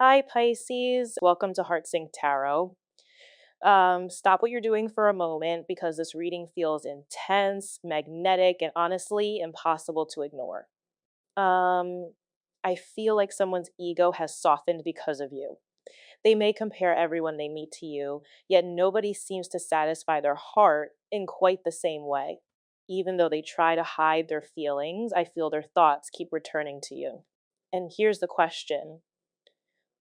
Hi, Pisces. Welcome to Heart Sync Tarot. Stop what you're doing for a moment because this reading feels intense, magnetic, and honestly impossible to ignore. Um, I feel like someone's ego has softened because of you. They may compare everyone they meet to you, yet nobody seems to satisfy their heart in quite the same way. Even though they try to hide their feelings, I feel their thoughts keep returning to you. And here's the question: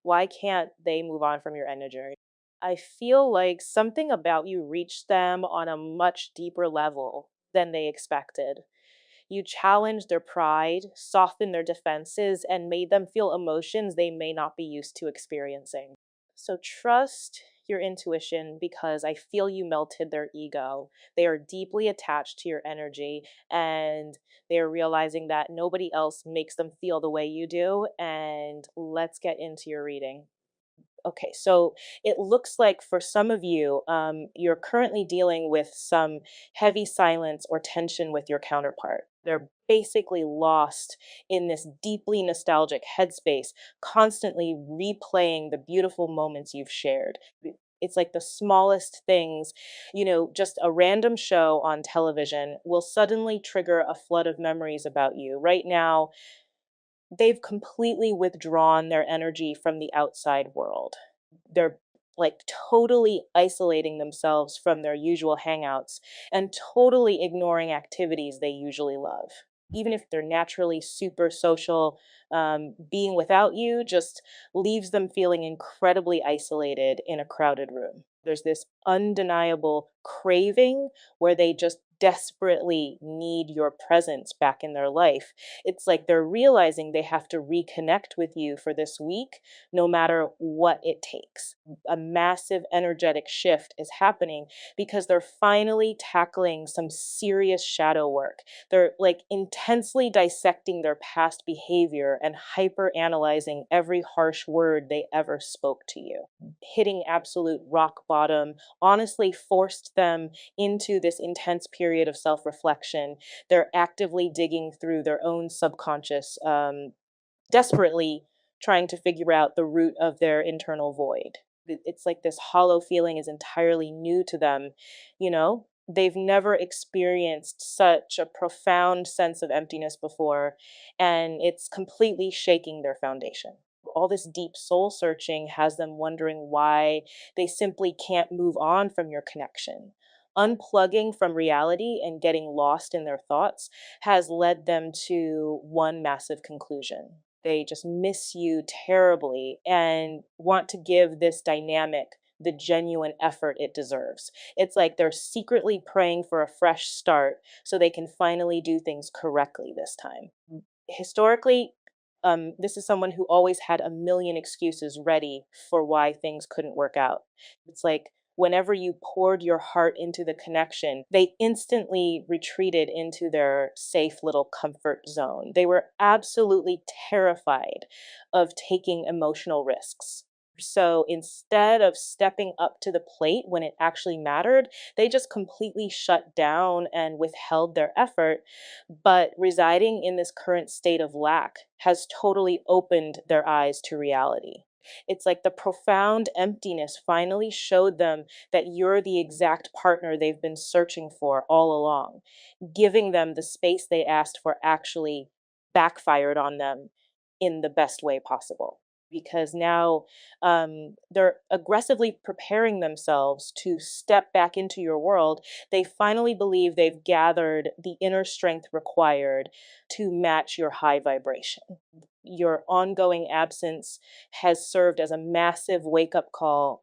why can't they move on from your energy? I feel like something about you reached them on a much deeper level than they expected. You challenged their pride, softened their defenses, and made them feel emotions they may not be used to experiencing. So trust your intuition because I feel you melted their ego. They are deeply attached to your energy and they are realizing that nobody else makes them feel the way you do. And let's get into your reading. Okay, so it looks like for some of you, you're currently dealing with some heavy silence or tension with your counterpart. They're basically lost in this deeply nostalgic headspace, constantly replaying the beautiful moments you've shared. It's like the smallest things, just a random show on television will suddenly trigger a flood of memories about you. Right now, they've completely withdrawn their energy from the outside world. They're like totally isolating themselves from their usual hangouts and totally ignoring activities they usually love. Even if they're naturally super social, being without you just leaves them feeling incredibly isolated in a crowded room. There's this undeniable craving where they just desperately need your presence back in their life. It's like they're realizing they have to reconnect with you for this week, no matter what it takes. A massive energetic shift is happening because they're finally tackling some serious shadow work. They're like intensely dissecting their past behavior and hyper analyzing every harsh word they ever spoke to you. Hitting absolute rock bottom honestly forced them into this intense period of self reflection. They're actively digging through their own subconscious, desperately trying to figure out the root of their internal void. It's like this hollow feeling is entirely new to them. They've never experienced such a profound sense of emptiness before, and it's completely shaking their foundation. All this deep soul searching has them wondering why they simply can't move on from your connection. Unplugging from reality and getting lost in their thoughts has led them to one massive conclusion: they just miss you terribly and want to give this dynamic the genuine effort it deserves. It's like they're secretly praying for a fresh start so they can finally do things correctly this time. Historically, this is someone who always had a million excuses ready for why things couldn't work out. It's like whenever you poured your heart into the connection, they instantly retreated into their safe little comfort zone. They were absolutely terrified of taking emotional risks. So instead of stepping up to the plate when it actually mattered, they just completely shut down and withheld their effort. But residing in this current state of lack has totally opened their eyes to reality. It's like the profound emptiness finally showed them that you're the exact partner they've been searching for all along. Giving them the space they asked for actually backfired on them in the best way possible. Because now they're aggressively preparing themselves to step back into your world. They finally believe they've gathered the inner strength required to match your high vibration. Your ongoing absence has served as a massive wake up call,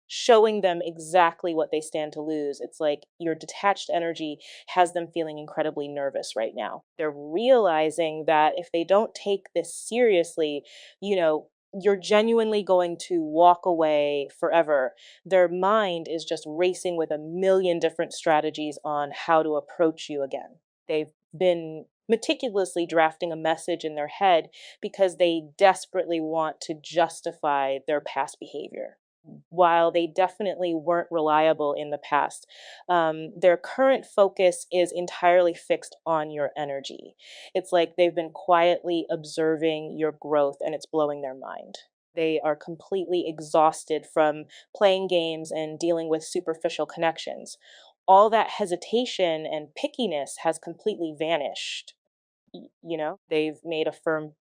showing them exactly what they stand to lose. It's like your detached energy has them feeling incredibly nervous right now. They're realizing that if they don't take this seriously, you're genuinely going to walk away forever. Their mind is just racing with a million different strategies on how to approach you again. They've been meticulously drafting a message in their head because they desperately want to justify their past behavior. While they definitely weren't reliable in the past, their current focus is entirely fixed on your energy. It's like they've been quietly observing your growth and it's blowing their mind. They are completely exhausted from playing games and dealing with superficial connections. All that hesitation and pickiness has completely vanished. They've made a firm,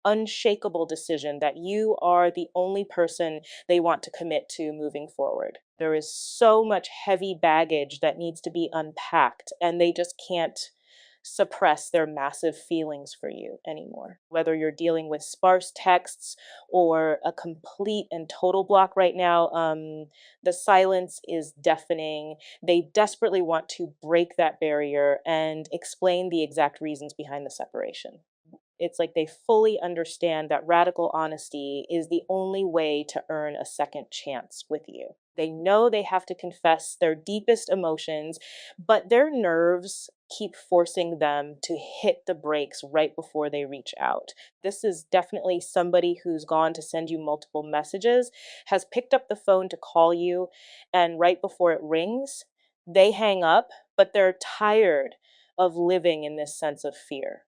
unshakable decision that you are the only person they want to commit to moving forward. There is so much heavy baggage that needs to be unpacked, and they just can't suppress their massive feelings for you anymore. Whether you're dealing with sparse texts or a complete and total block right now, the silence is deafening. They desperately want to break that barrier and explain the exact reasons behind the separation. It's like they fully understand that radical honesty is the only way to earn a second chance with you. They know they have to confess their deepest emotions, but their nerves keep forcing them to hit the brakes right before they reach out. This is definitely somebody who's gone to send you multiple messages, has picked up the phone to call you, and right before it rings, they hang up, but they're tired of living in this sense of fear.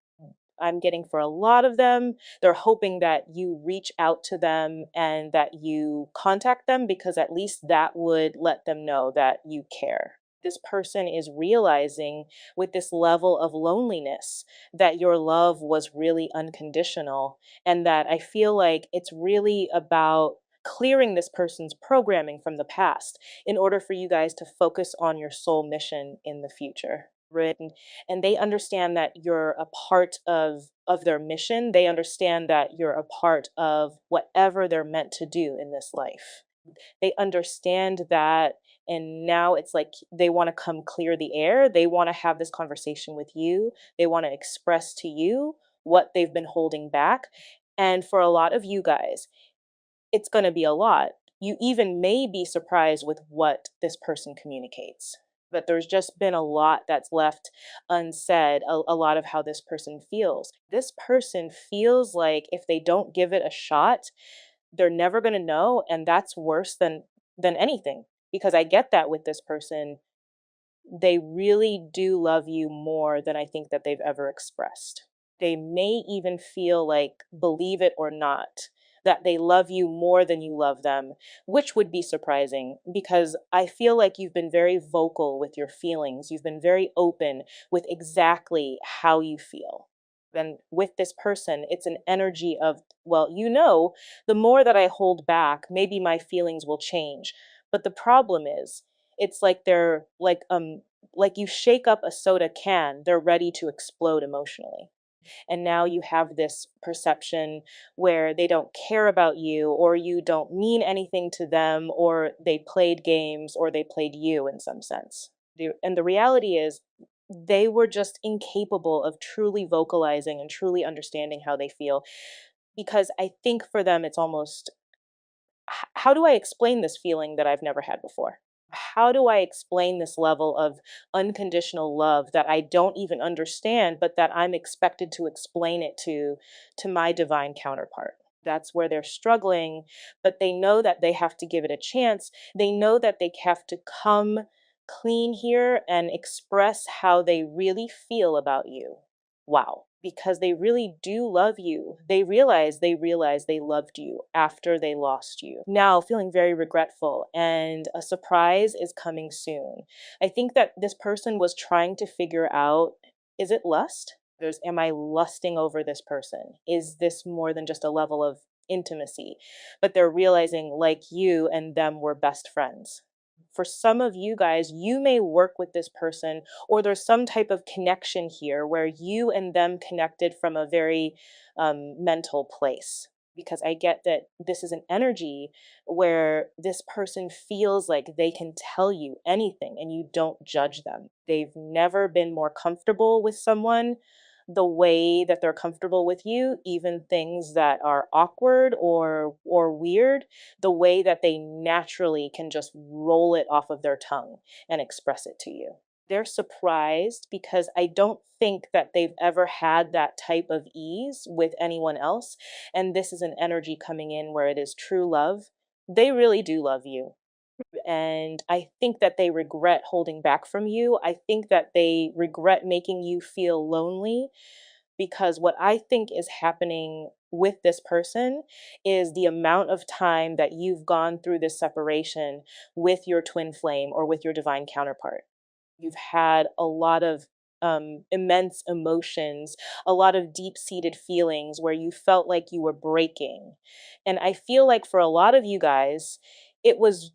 I'm getting for a lot of them, they're hoping that you reach out to them and that you contact them because at least that would let them know that you care. This person is realizing with this level of loneliness that your love was really unconditional, and that I feel like it's really about clearing this person's programming from the past in order for you guys to focus on your soul mission in the future. Written, and they understand that you're a part of their mission. They understand that you're a part of whatever they're meant to do in this life. They understand that, and now it's like they want to come clear the air. They want to have this conversation with you. They want to express to you what they've been holding back. And for a lot of you guys, it's going to be a lot. You even may be surprised with what this person communicates. But there's just been a lot that's left unsaid, a lot of how this person feels. This person feels like if they don't give it a shot, they're never going to know. And that's worse than anything. Because I get that with this person. They really do love you more than I think that they've ever expressed. They may even feel like, believe it or not, that they love you more than you love them, which would be surprising because I feel like you've been very vocal with your feelings. You've been very open with exactly how you feel. And with this person, it's an energy of, well, the more that I hold back, maybe my feelings will change. But the problem is, it's like they're like you shake up a soda can, they're ready to explode emotionally. And now you have this perception where they don't care about you, or you don't mean anything to them, or they played games, or they played you in some sense. And the reality is, they were just incapable of truly vocalizing and truly understanding how they feel. Because I think for them, it's almost, how do I explain this feeling that I've never had before? How do I explain this level of unconditional love that I don't even understand, but that I'm expected to explain it to my divine counterpart? That's where they're struggling, but they know that they have to give it a chance. They know that they have to come clean here and express how they really feel about you. Wow. Because they really do love you. They realize they loved you after they lost you. Now feeling very regretful, and a surprise is coming soon. I think that this person was trying to figure out, is it lust? Am I lusting over this person? Is this more than just a level of intimacy? But they're realizing, like, you and them were best friends. For some of you guys, you may work with this person, or there's some type of connection here where you and them connected from a very mental place. Because I get that this is an energy where this person feels like they can tell you anything and you don't judge them. They've never been more comfortable with someone the way that they're comfortable with you, even things that are awkward or weird, the way that they naturally can just roll it off of their tongue and express it to you. They're surprised because I don't think that they've ever had that type of ease with anyone else. And this is an energy coming in where it is true love. They really do love you. And I think that they regret holding back from you. I think that they regret making you feel lonely, because what I think is happening with this person is the amount of time that you've gone through this separation with your twin flame or with your divine counterpart. You've had a lot of immense emotions, a lot of deep seated feelings where you felt like you were breaking. And I feel like for a lot of you guys, it was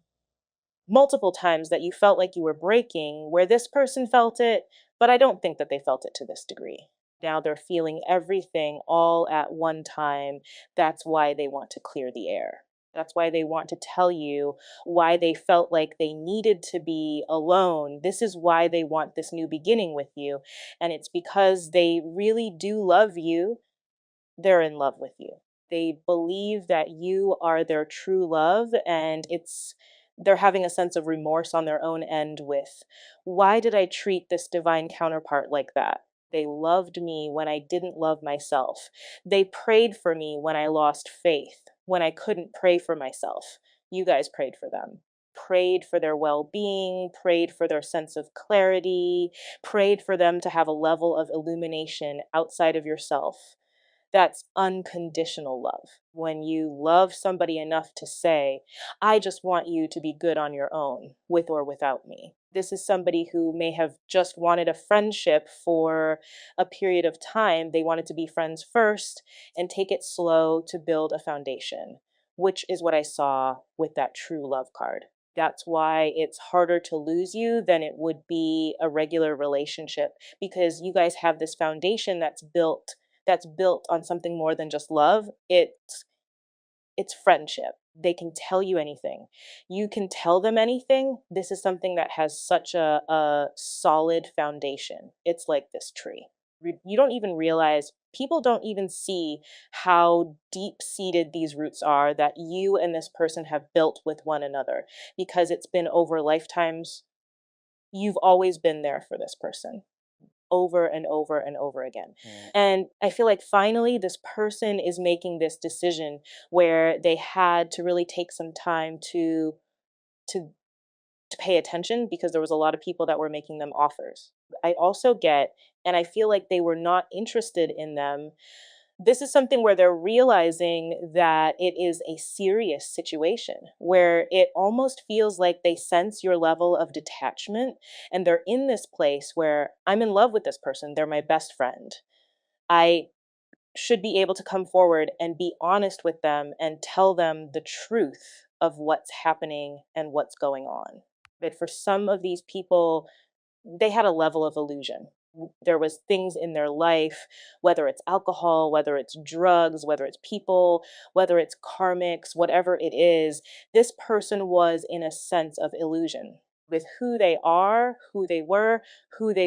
multiple times that you felt like you were breaking where this person felt it, but I don't think that they felt it to this degree. Now they're feeling everything all at one time. That's why they want to clear the air. That's why they want to tell you why they felt like they needed to be alone. This is why they want this new beginning with you. And it's because they really do love you. They're in love with you. They believe that you are their true love, and they're having a sense of remorse on their own end with, why did I treat this divine counterpart like that? They loved me when I didn't love myself. They prayed for me when I lost faith, when I couldn't pray for myself. You guys prayed for them. Prayed for their well being, prayed for their sense of clarity, prayed for them to have a level of illumination outside of yourself. That's unconditional love. When you love somebody enough to say, I just want you to be good on your own, with or without me. This is somebody who may have just wanted a friendship for a period of time. They wanted to be friends first and take it slow to build a foundation, which is what I saw with that true love card. That's why it's harder to lose you than it would be a regular relationship, because you guys have this foundation that's built on something more than just love. It's friendship. They can tell you anything. You can tell them anything. This is something that has such a solid foundation. It's like this tree. You don't even realize, people don't even see how deep seated these roots are that you and this person have built with one another, because it's been over lifetimes. You've always been there for this person over and over and over again. And I feel like finally this person is making this decision where they had to really take some time to to pay attention, because there was a lot of people that were making them offers. I also get, and I feel like they were not interested in them. This is something where they're realizing that it is a serious situation, where it almost feels like they sense your level of detachment, and they're in this place where I'm in love with this person, they're my best friend. I should be able to come forward and be honest with them and tell them the truth of what's happening and what's going on. But for some of these people, they had a level of illusion. There was things in their life, whether it's alcohol, whether it's drugs, whether it's people, whether it's karmics, whatever it is, this person was in a sense of illusion with who they are, who they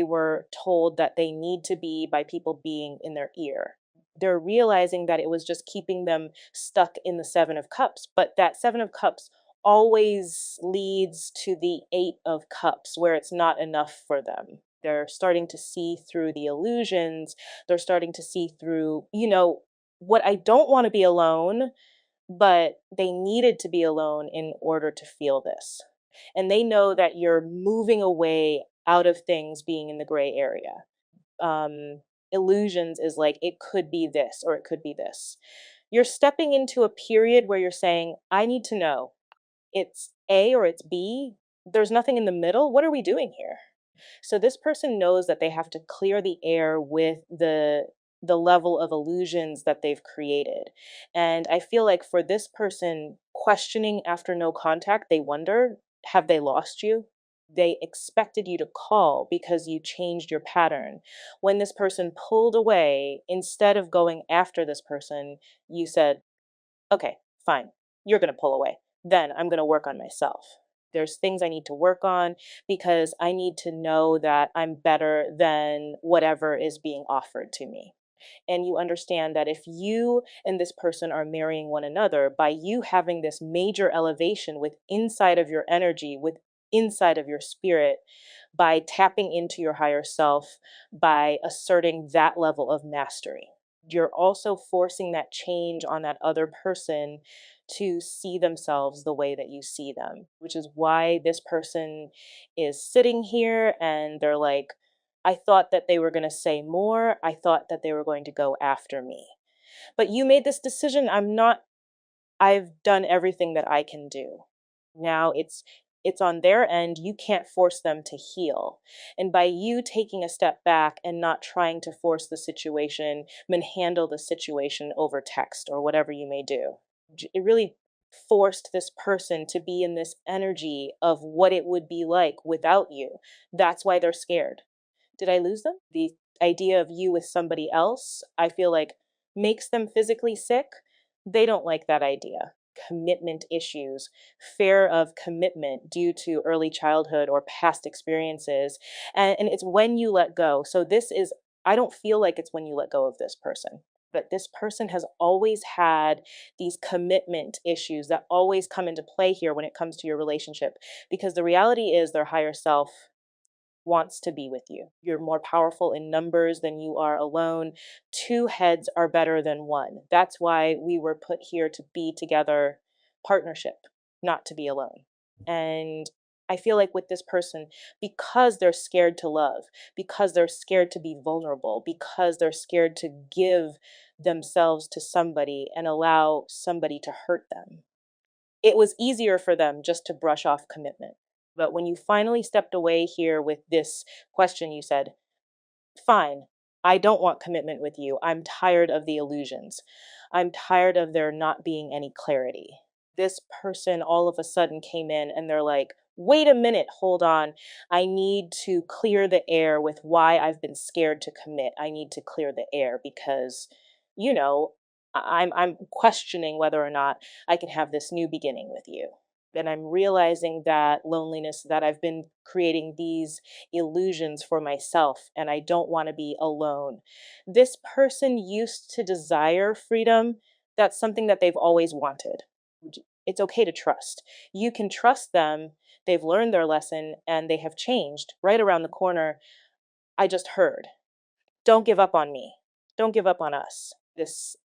were told that they need to be by people being in their ear. They're realizing that it was just keeping them stuck in the Seven of Cups, but that Seven of Cups always leads to the Eight of Cups, where it's not enough for them. They're starting to see through the illusions. They're starting to see through, what I don't want to be alone, but they needed to be alone in order to feel this. And they know that you're moving away out of things being in the gray area. Illusions is like, it could be this or it could be this. You're stepping into a period where you're saying, I need to know, it's A or it's B. There's nothing in the middle. What are we doing here? So this person knows that they have to clear the air with the level of illusions that they've created. And I feel like for this person, questioning after no contact, they wonder, have they lost you? They expected you to call because you changed your pattern. When this person pulled away, instead of going after this person, you said, okay, fine, you're going to pull away. Then I'm going to work on myself. There's things I need to work on, because I need to know that I'm better than whatever is being offered to me. And you understand that if you and this person are marrying one another, by you having this major elevation with inside of your energy, with inside of your spirit, by tapping into your higher self, by asserting that level of mastery, you're also forcing that change on that other person to see themselves the way that you see them, which is why this person is sitting here and they're like, I thought that they were going to say more. I thought that they were going to go after me. But you made this decision. I've done everything that I can do. Now it's on their end. You can't force them to heal. And by you taking a step back and not trying to force the situation, handle the situation over text or whatever you may do, it really forced this person to be in this energy of what it would be like without you. That's why they're scared. Did I lose them? The idea of you with somebody else, I feel like makes them physically sick. They don't like that idea. Commitment issues, fear of commitment due to early childhood or past experiences. And it's when you let go. So I don't feel like it's when you let go of this person. But this person has always had these commitment issues that always come into play here when it comes to your relationship. Because the reality is their higher self wants to be with you. You're more powerful in numbers than you are alone. Two heads are better than one. That's why we were put here to be together, partnership, not to be alone. And I feel like with this person, because they're scared to love, because they're scared to be vulnerable, because they're scared to give themselves to somebody and allow somebody to hurt them, it was easier for them just to brush off commitment. But when you finally stepped away here with this question, you said, fine, I don't want commitment with you. I'm tired of the illusions. I'm tired of there not being any clarity. This person all of a sudden came in and they're like, wait a minute, hold on. I need to clear the air with why I've been scared to commit. I need to clear the air because, you know, I'm questioning whether or not I can have this new beginning with you. And I'm realizing that loneliness, that I've been creating these illusions for myself and I don't want to be alone. This person used to desire freedom. That's something that they've always wanted. It's okay to trust. You can trust them. They've learned their lesson and they have changed right around the corner. I just heard. Don't give up on me. Don't give up on us. This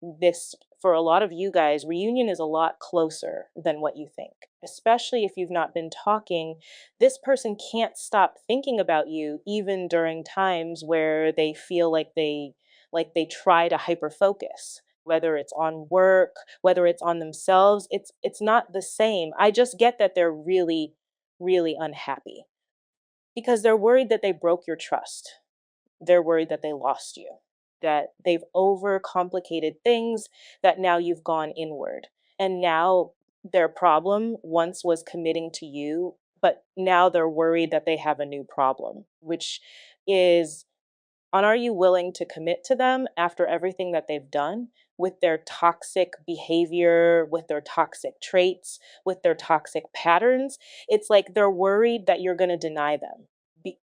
for a lot of you guys, reunion is a lot closer than what you think. Especially if you've not been talking, this person can't stop thinking about you even during times where they feel like they try to hyper focus. Whether it's on work, whether it's on themselves, it's not the same. I just get that they're really really unhappy because they're worried that they broke your trust. They're worried that they lost you, that they've overcomplicated things, that now you've gone inward. And now their problem once was committing to you, but now they're worried that they have a new problem, which is on, are you willing to commit to them after everything that they've done with their toxic behavior, with their toxic traits, with their toxic patterns? It's like they're worried that you're going to deny them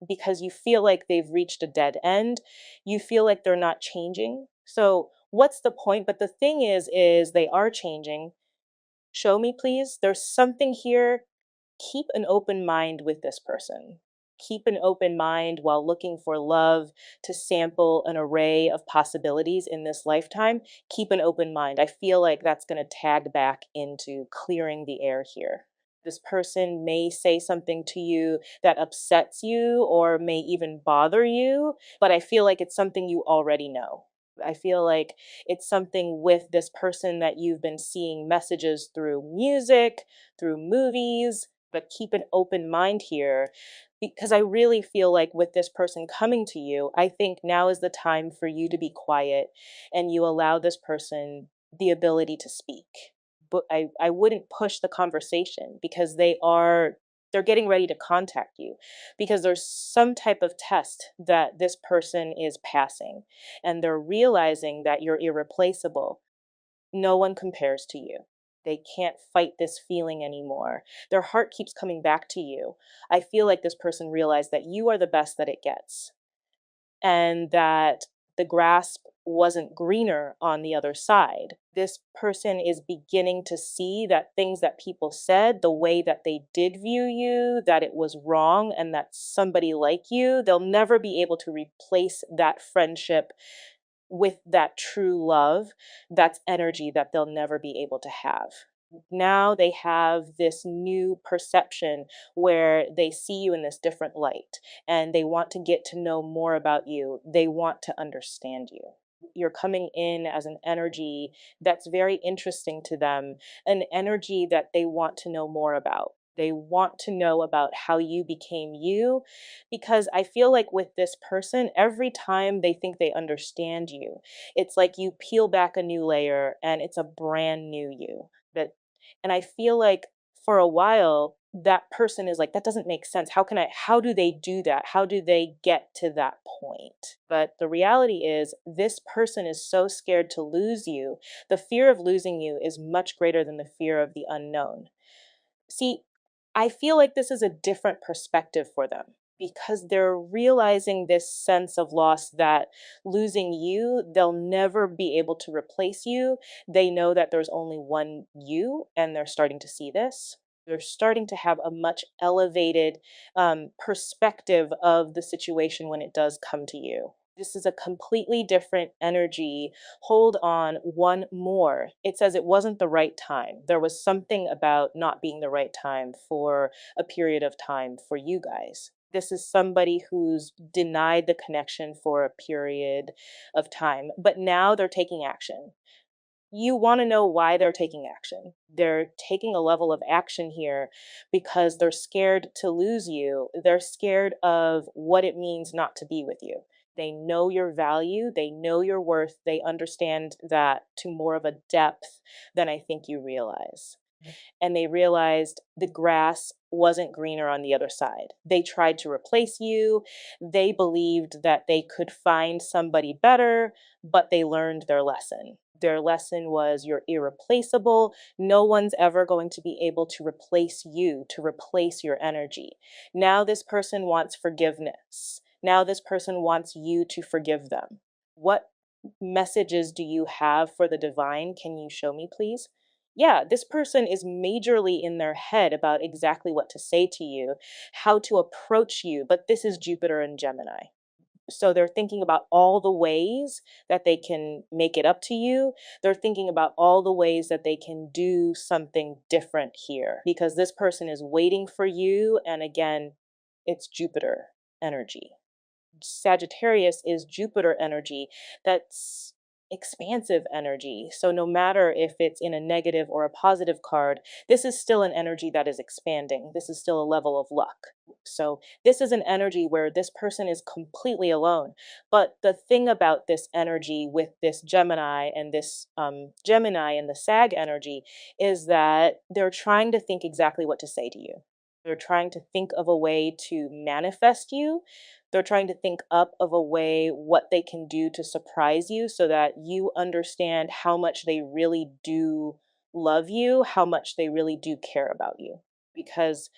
because you feel like they've reached a dead end. You feel like they're not changing. So what's the point? But the thing is they are changing. Show me, please. There's something here. Keep an open mind with this person. Keep an open mind while looking for love to sample an array of possibilities in this lifetime. Keep an open mind. I feel like that's going to tag back into clearing the air here. This person may say something to you that upsets you or may even bother you, but I feel like it's something you already know. I feel like it's something with this person that you've been seeing messages through music, through movies, but keep an open mind here because I really feel like with this person coming to you, I think now is the time for you to be quiet and you allow this person the ability to speak. But I wouldn't push the conversation because they're getting ready to contact you because there's some type of test that this person is passing and they're realizing that you're irreplaceable. No one compares to you. They can't fight this feeling anymore. Their heart keeps coming back to you. I feel like this person realized that you are the best that it gets and that the grasp wasn't greener on the other side. This person is beginning to see that things that people said, the way that they did view you, that it was wrong and that somebody like you, they'll never be able to replace that friendship with that true love. That's energy that they'll never be able to have. Now they have this new perception where they see you in this different light and they want to get to know more about you. They want to understand you. You're coming in as an energy that's very interesting to them, an energy that they want to know more about. They want to know about how you became you, because I feel like with this person, every time they think they understand you, it's like you peel back a new layer and it's a brand new you. That, and I feel like for a while, that person is like, that doesn't make sense. How do they do that? How do they get to that point? But the reality is, this person is so scared to lose you. The fear of losing you is much greater than the fear of the unknown. See, I feel like this is a different perspective for them because they're realizing this sense of loss that losing you, they'll never be able to replace you. They know that there's only one you, and they're starting to see this. They're starting to have a much elevated perspective of the situation when it does come to you. This is a completely different energy. Hold on one more. It says it wasn't the right time. There was something about not being the right time for a period of time for you guys. This is somebody who's denied the connection for a period of time, but now they're taking action. You want to know why they're taking action. They're taking a level of action here because they're scared to lose you. They're scared of what it means not to be with you. They know your value, they know your worth, they understand that to more of a depth than I think you realize. And they realized the grass wasn't greener on the other side. They tried to replace you. They believed that they could find somebody better, but they learned their lesson. Their lesson was, you're irreplaceable. No one's ever going to be able to replace you, to replace your energy. Now this person wants forgiveness. Now this person wants you to forgive them. What messages do you have for the divine? Can you show me, please? Yeah, this person is majorly in their head about exactly what to say to you, how to approach you, but this is Jupiter and Gemini. So they're thinking about all the ways that they can make it up to you. They're thinking about all the ways that they can do something different here because this person is waiting for you. And again, it's Jupiter energy. Sagittarius is Jupiter energy. That's expansive energy. So no matter if it's in a negative or a positive card, this is still an energy that is expanding. This is still a level of luck. So this is an energy where this person is completely alone. But the thing about this energy with this Gemini and this Gemini and the Sag energy is that they're trying to think exactly what to say to you. They're trying to think of a way to manifest you. They're trying to think up of a way what they can do to surprise you so that you understand how much they really do love you, how much they really do care about you. Because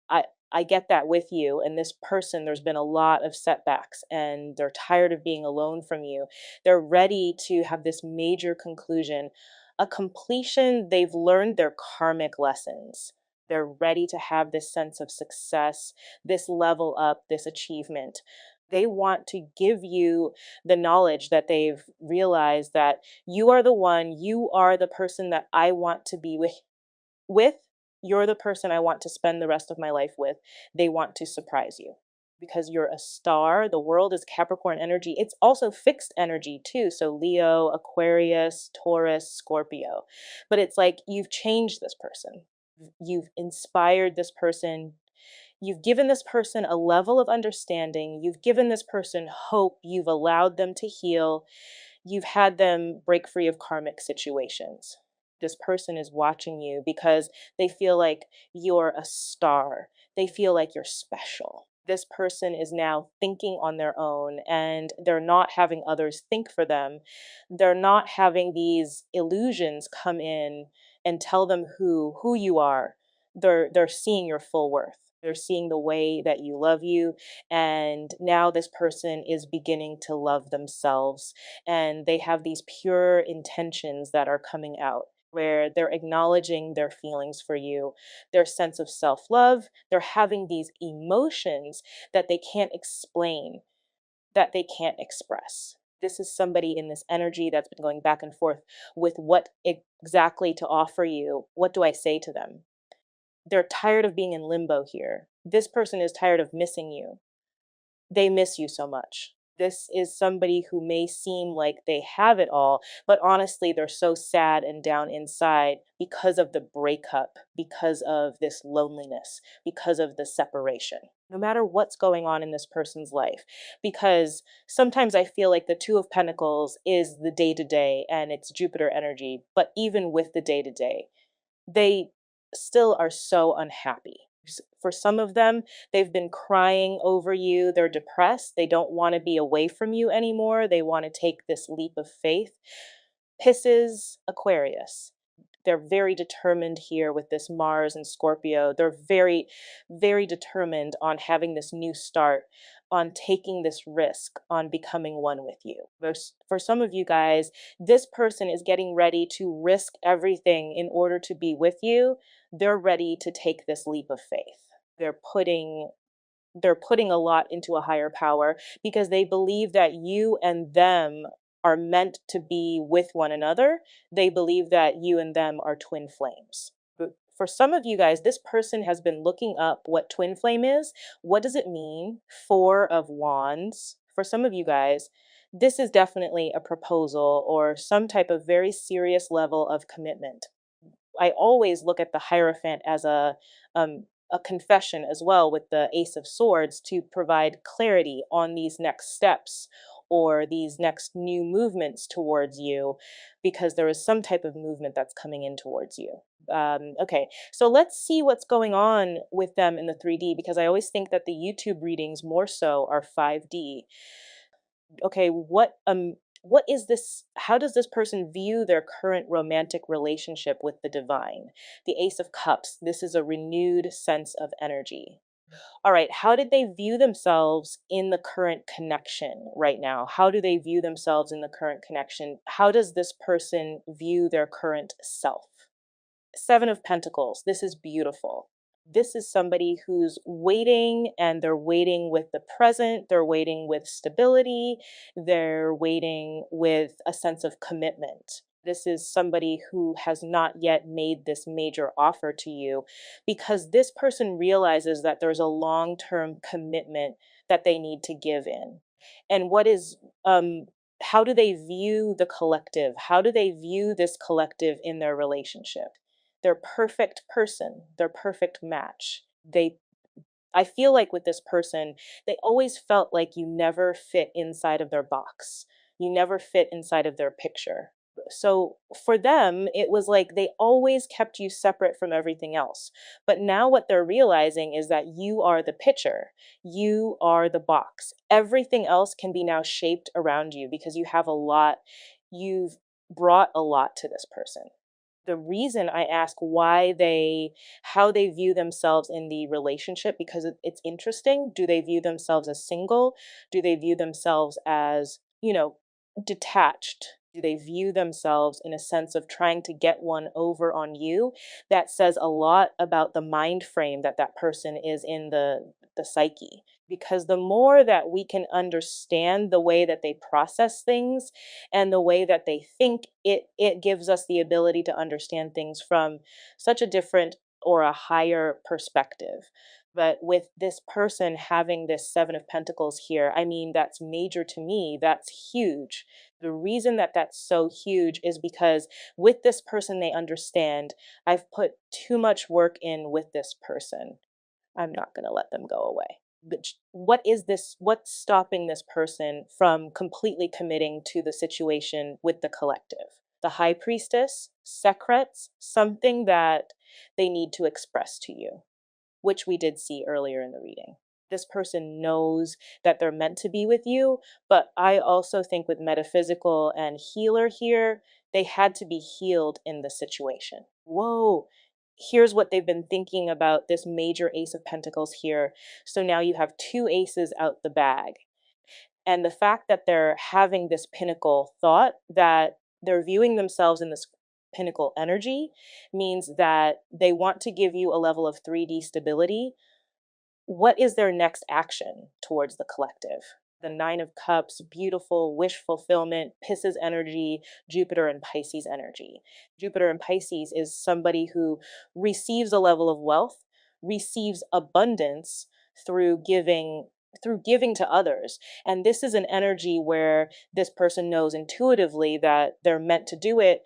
I I get that with you, and this person, there's been a lot of setbacks and they're tired of being alone from you. They're ready to have this major conclusion, a completion. They've learned their karmic lessons. They're ready to have this sense of success, this level up, this achievement. They want to give you the knowledge that they've realized that you are the one, you are the person that I want to be with. You're the person I want to spend the rest of my life with. They want to surprise you because you're a star. The world is Capricorn energy. It's also fixed energy too. So Leo, Aquarius, Taurus, Scorpio. But it's like you've changed this person. You've inspired this person. You've given this person a level of understanding. You've given this person hope. You've allowed them to heal. You've had them break free of karmic situations. This person is watching you because they feel like you're a star. They feel like you're special. This person is now thinking on their own and they're not having others think for them. They're not having these illusions come in and tell them who you are. They're seeing your full worth. They're seeing the way that you love you. And now this person is beginning to love themselves. And they have these pure intentions that are coming out where they're acknowledging their feelings for you, their sense of self love. They're having these emotions that they can't explain, that they can't express. This is somebody in this energy that's been going back and forth with what exactly to offer you. What do I say to them? They're tired of being in limbo here. This person is tired of missing you. They miss you so much. This is somebody who may seem like they have it all, but honestly, they're so sad and down inside because of the breakup, because of this loneliness, because of the separation. No matter what's going on in this person's life, because sometimes I feel like the Two of Pentacles is the day to day and it's Jupiter energy, but even with the day to day, they still are so unhappy. For some of them, they've been crying over you. They're depressed. They don't want to be away from you anymore. They want to take this leap of faith. Pisces, Aquarius. They're very determined here with this Mars and Scorpio. They're very, very determined on having this new start, on taking this risk, on becoming one with you. For some of you guys, this person is getting ready to risk everything in order to be with you. They're ready to take this leap of faith. They're putting a lot into a higher power because they believe that you and them are meant to be with one another. They believe that you and them are twin flames. But for some of you guys, this person has been looking up what twin flame is. What does it mean? Four of Wands. For some of you guys, this is definitely a proposal or some type of very serious level of commitment. I always look at the Hierophant as a confession as well with the Ace of Swords to provide clarity on these next steps or these next new movements towards you, because there is some type of movement that's coming in towards you. Okay, so let's see what's going on with them in the 3D, because I always think that the YouTube readings more so are 5D. Okay, what is this? How does this person view their current romantic relationship with the divine? The Ace of Cups, this is a renewed sense of energy. All right, how did they view themselves in the current connection right now? How do they view themselves in the current connection? How does this person view their current self? Seven of Pentacles. This is beautiful. This is somebody who's waiting, and they're waiting with the present. They're waiting with stability. They're waiting with a sense of commitment. This is somebody who has not yet made this major offer to you because this person realizes that there's a long-term commitment that they need to give in. And how do they view the collective? How do they view this collective in their relationship? They're perfect person, they're perfect match. I feel like with this person, they always felt like you never fit inside of their box. You never fit inside of their picture. So for them, it was like they always kept you separate from everything else. But now what they're realizing is that you are the picture. You are the box. Everything else can be now shaped around you because you've brought a lot to this person. The reason I ask how they view themselves in the relationship, because it's interesting. Do they view themselves as single? Do they view themselves as, detached? Do they view themselves in a sense of trying to get one over on you? That says a lot about the mind frame that that person is in the psyche. Because the more that we can understand the way that they process things and the way that they think, it gives us the ability to understand things from such a different or a higher perspective. But with this person having this Seven of Pentacles here, I mean, that's major to me. That's huge. The reason that that's so huge is because with this person, they understand I've put too much work in with this person. I'm not going to let them go away. But what is this? What's stopping this person from completely committing to the situation with the collective? The High Priestess, secrets, something that they need to express to you, which we did see earlier in the reading. This person knows that they're meant to be with you, but I also think with metaphysical and healer here, they had to be healed in the situation. Whoa, here's what they've been thinking about this major Ace of Pentacles here. So now you have two aces out the bag. And the fact that they're having this pinnacle thought, that they're viewing themselves in this pinnacle energy, means that they want to give you a level of 3D stability. What is their next action towards the collective? The Nine of Cups, beautiful wish fulfillment, Pisces energy, Jupiter and Pisces energy. Jupiter and Pisces is somebody who receives a level of wealth, receives abundance through giving through giving to others. And this is an energy where this person knows intuitively that they're meant to do it.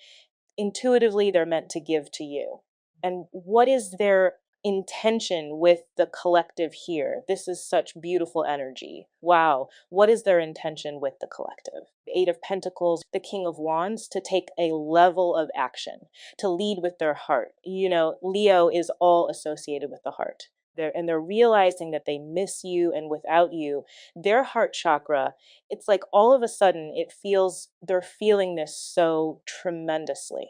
Intuitively, they're meant to give to you. And what is their intention with the collective here? This is such beautiful energy. Wow. What is their intention with the collective? The Eight of Pentacles, the King of Wands, to take a level of action, to lead with their heart. You know, Leo is all associated with the heart. They're realizing that they miss you, and without you, their heart chakra, it's like all of a sudden it feels they're feeling this so tremendously.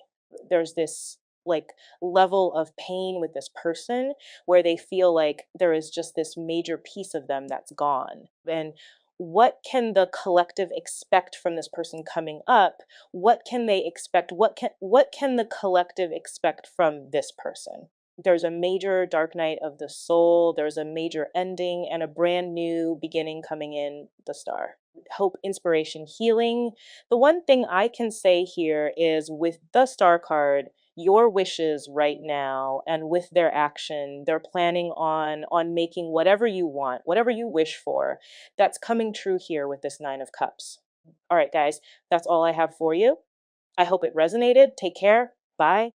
There's this like level of pain with this person where they feel like there is just this major piece of them that's gone. And what can the collective expect from this person coming up? What can they expect? What can the collective expect from this person? There's a major dark night of the soul, there's a major ending and a brand new beginning coming in the star. Hope, inspiration, healing. The one thing I can say here is with the star card, your wishes right now and with their action, they're planning on making whatever you want, whatever you wish for. That's coming true here with this 9 of cups. All right, guys, that's all I have for you. I hope it resonated. Take care. Bye.